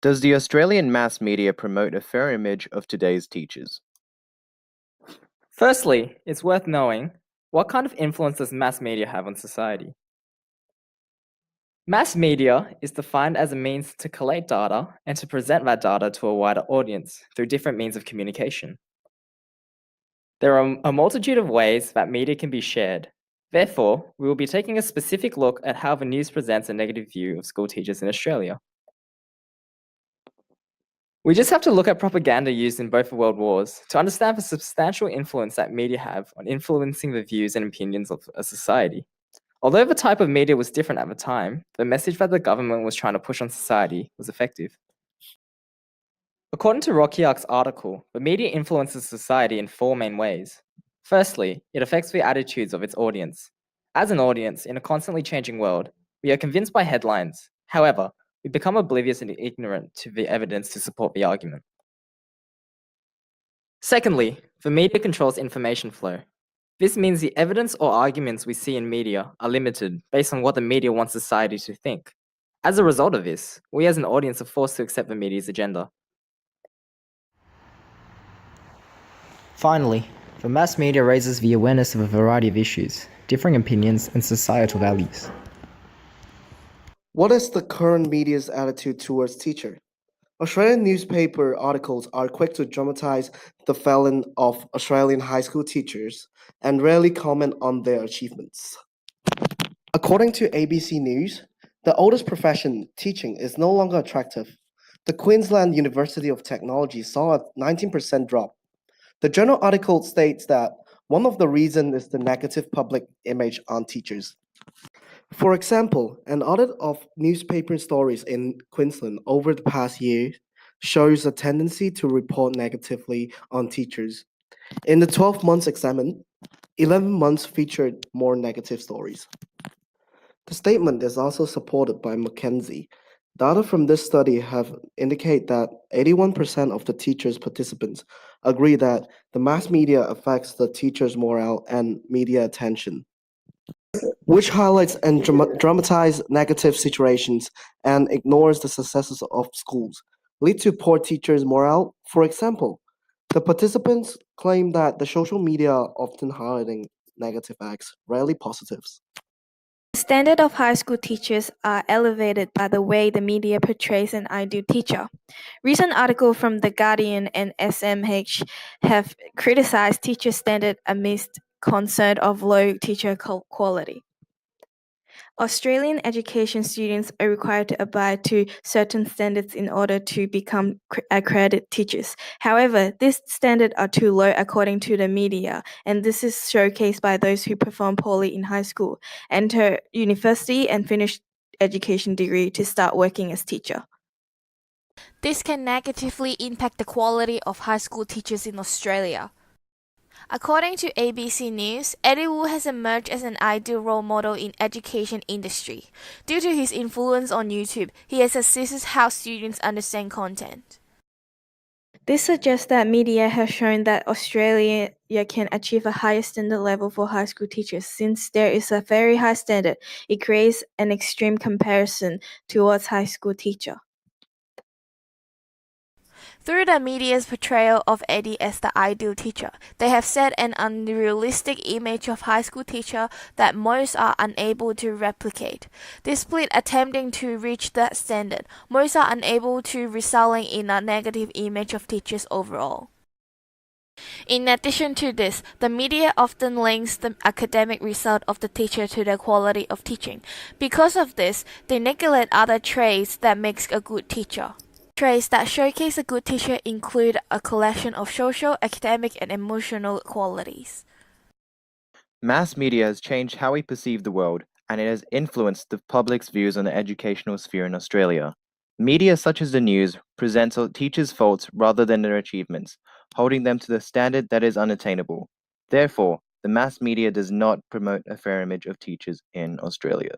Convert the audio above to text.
Does the Australian mass media promote a fair image of today's teachers? Firstly, it's worth knowing what kind of influence does mass media have on society? Mass media is defined as a means to collect data and to present that data to a wider audience through different means of communication. There are a multitude of ways that media can be shared. Therefore, we will be taking a specific look at how the news presents a negative view of school teachers in Australia. We just have to look at propaganda used in both the world wars to understand the substantial influence that media have on influencing the views and opinions of a society. Although the type of media was different at the time, the message that the government was trying to push on society was effective. According to Wong-Keach's article, the media influences society in four main ways. Firstly, it affects the attitudes of its audience. As an audience in a constantly changing world, we are convinced by headlines. However, we become oblivious and ignorant to the evidence to support the argument. Secondly, the media controls information flow. This means the evidence or arguments we see in media are limited based on what the media wants society to think. As a result of this, we as an audience are forced to accept the media's agenda. Finally, the mass media raises the awareness of a variety of issues, differing opinions, and societal values. What is the current media's attitude towards teacher? Australian newspaper articles are quick to dramatize the failing of Australian high school teachers and rarely comment on their achievements. According to ABC News, the oldest profession, teaching, is no longer attractive. The Queensland University of Technology saw a 19% drop. The journal article states that one of the reasons is the negative public image on teachers. For example, an audit of newspaper stories in Queensland over the past year shows a tendency to report negatively on teachers. In the 12 months examined, 11 months featured more negative stories. The statement is also supported by Mackenzie. Data from this study have indicate that 81% of the teachers participants agree that the mass media affects the teacher's morale and media attention, which highlights and dramatizes negative situations and ignores the successes of schools, lead to poor teachers' morale. For example, the participants claim that the social media often highlighting negative acts, rarely positives. The standard of high school teachers are elevated by the way the media portrays an ideal teacher. Recent articles from The Guardian and SMH have criticized teacher standard amidst concern of low teacher quality. Australian education students are required to abide to certain standards in order to become accredited teachers. However, these standards are too low according to the media, and this is showcased by those who perform poorly in high school, enter university and finish education degree to start working as teacher. This can negatively impact the quality of high school teachers in Australia. According to ABC News, Eddie Wu has emerged as an ideal role model in education industry. Due to his influence on YouTube, he has assisted how students understand content. This suggests that media has shown that Australia can achieve a higher standard level for high school teachers. Since there is a very high standard, it creates an extreme comparison towards high school teacher. Through the media's portrayal of Eddie as the ideal teacher, they have set an unrealistic image of high school teacher that most are unable to replicate. Despite attempting to reach that standard, most are unable to, resulting in a negative image of teachers overall. In addition to this, the media often links the academic result of the teacher to the quality of teaching. Because of this, they neglect other traits that makes a good teacher. Traits that showcase a good teacher include a collection of social, academic, and emotional qualities. Mass media has changed how we perceive the world, and it has influenced the public's views on the educational sphere in Australia. Media such as the news presents teachers' faults rather than their achievements, holding them to the standard that is unattainable. Therefore, the mass media does not promote a fair image of teachers in Australia.